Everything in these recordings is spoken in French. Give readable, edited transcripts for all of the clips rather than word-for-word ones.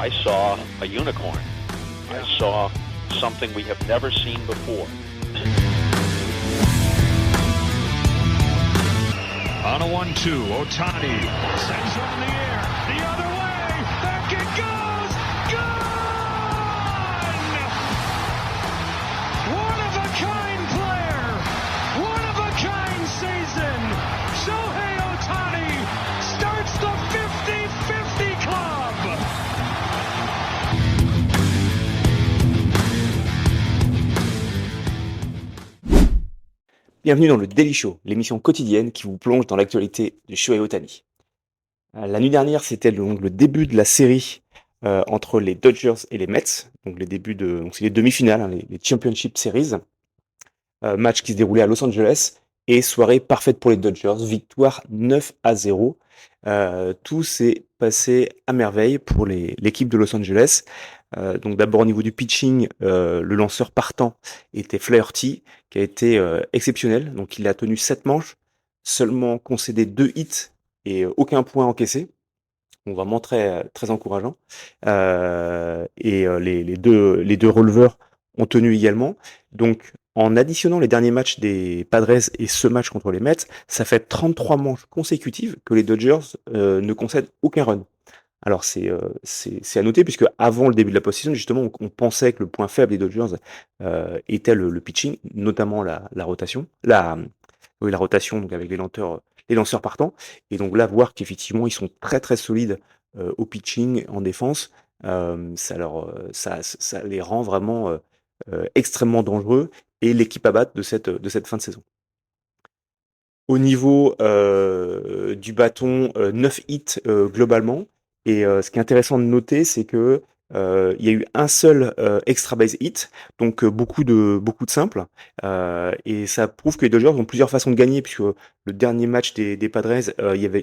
I saw a unicorn. I saw something we have never seen before. On a 1-2, Ohtani sends one in the air, the other way, back it goes, gone! One-of-a-kind player, one-of-a-kind season. Shohei Ohtani starts the 50-50 club. Bienvenue dans le Daily Show, l'émission quotidienne qui vous plonge dans l'actualité de Shohei Ohtani. La nuit dernière, c'était le début de la série entre les Dodgers et les Mets, donc c'est les demi-finales, hein, les Championship Series, match qui se déroulait à Los Angeles, et soirée parfaite pour les Dodgers, victoire 9-0. Tout s'est passé à merveille pour l'équipe de Los Angeles. Donc d'abord au niveau du pitching, le lanceur partant était Flaherty, qui a été exceptionnel. Donc il a tenu 7 manches, seulement concédé 2 hits et aucun point encaissé. Donc vraiment très, très encourageant. Les deux releveurs ont tenu également. Donc en additionnant les derniers matchs des Padres et ce match contre les Mets, ça fait 33 manches consécutives que les Dodgers ne concèdent aucun run. Alors c'est à noter puisque avant le début de la post-season, justement, on pensait que le point faible des Dodgers était le pitching, notamment la rotation, la rotation donc avec les lanceurs partants. Et donc là, voir qu'effectivement ils sont très très solides au pitching, en défense, ça les rend vraiment extrêmement dangereux et l'équipe à battre de cette fin de saison. Au niveau du bâton, 9 hits globalement. Et ce qui est intéressant de noter, c'est que il y a eu un seul extra base hit, donc beaucoup de simples. Et ça prouve que les Dodgers ont plusieurs façons de gagner, puisque le dernier match des Padres,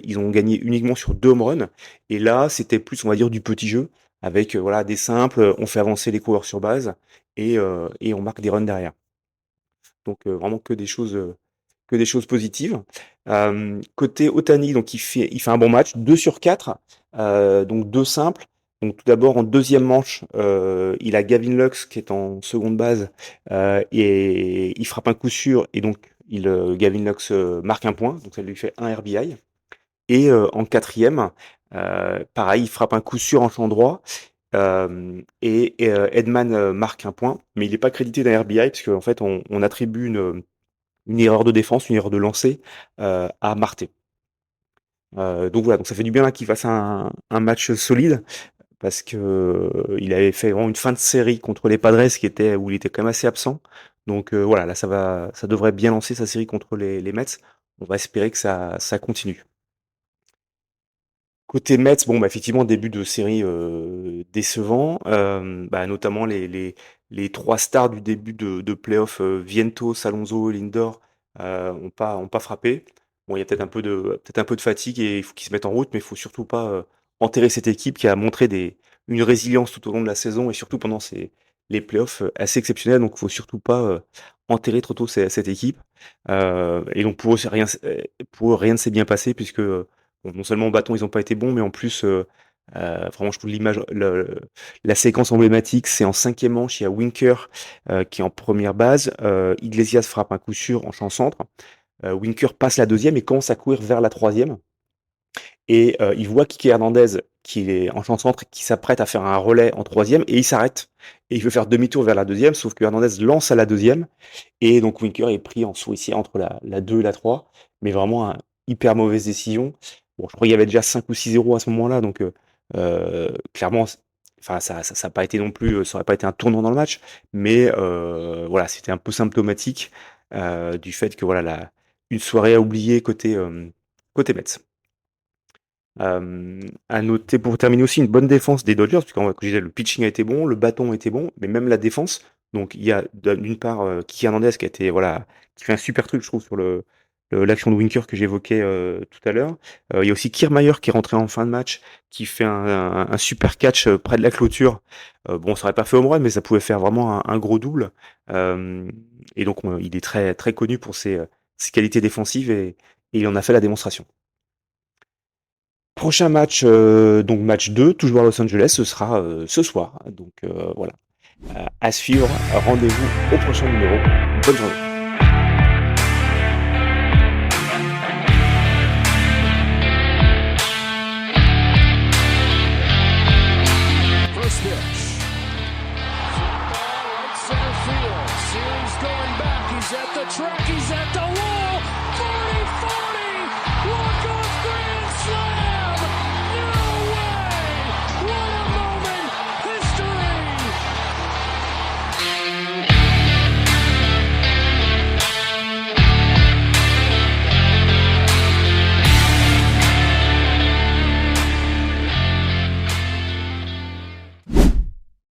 ils ont gagné uniquement sur 2 home runs. Et là, c'était plus, on va dire, du petit jeu, avec voilà des simples, on fait avancer les coureurs sur base, et on marque des runs derrière. Donc vraiment que des choses positives. Côté Ohtani, donc il fait un bon match, 2 sur 4, donc 2 simples. Donc tout d'abord en deuxième manche, il a Gavin Lux qui est en seconde base, et il frappe un coup sûr, et donc Gavin Lux marque un point, donc ça lui fait un RBI. Et en quatrième, pareil, il frappe un coup sûr en champ droit, et Edman marque un point, mais il n'est pas crédité d'un RBI, parce qu'en fait on attribue une erreur de défense, une erreur de lancer à Marte. Donc voilà, donc ça fait du bien là qu'il fasse un match solide, parce que il avait fait vraiment une fin de série contre les Padres où il était quand même assez absent. Donc voilà, là ça devrait bien lancer sa série contre les Mets. On va espérer que ça continue. Côté Mets, bon, bah, effectivement, début de série décevant, notamment les 3 stars du début de playoff, Vientos, Alonso et Lindor, ont pas frappé. Bon, il y a peut-être un peu de fatigue et il faut qu'ils se mettent en route, mais il faut surtout pas enterrer cette équipe qui a montré une résilience tout au long de la saison et surtout pendant les playoffs assez exceptionnels. Donc, il faut surtout pas enterrer trop tôt cette équipe. Et donc pour eux, rien ne s'est bien passé puisque bon, non seulement au bâton, ils n'ont pas été bons, mais en plus, vraiment, je trouve la séquence emblématique, c'est en 5e manche, il y a Winker qui est en première base. Iglesias frappe un coup sûr en champ centre. Winker passe la 2e et commence à courir vers la 3e. Et il voit Kike Hernandez qui est en champ centre, qui s'apprête à faire un relais en 3e, et il s'arrête. Et il veut faire demi-tour vers la 2e, sauf que Hernandez lance à la 2e. Et donc Winker est pris en souricière entre la 2 et la 3. Mais vraiment, hyper mauvaise décision. Bon, je crois qu'il y avait déjà 5 ou 6-0 à ce moment-là, donc clairement, enfin ça a pas été non plus, ça aurait pas été un tournant dans le match, mais voilà, c'était un peu symptomatique du fait que voilà une soirée à oublier côté Mets. À noter pour terminer aussi une bonne défense des Dodgers, puisque comme je disais, le pitching a été bon, le bâton a été bon, mais même la défense. Donc il y a d'une part Kike Hernandez qui fait un super truc, je trouve, sur l'action de Winker que j'évoquais tout à l'heure. Il y a aussi Kiermaier qui est rentré en fin de match, qui fait un super catch près de la clôture. Bon, ça aurait pas fait home run, mais ça pouvait faire vraiment un gros double. Et donc il est très très connu pour ses qualités défensives, et il en a fait la démonstration. Prochain match, donc match 2, toujours à Los Angeles, ce sera ce soir. Donc voilà. À suivre. Rendez-vous au prochain numéro. Bonne journée. First pitch. Right center field. Series going back. He's at the track. He's at the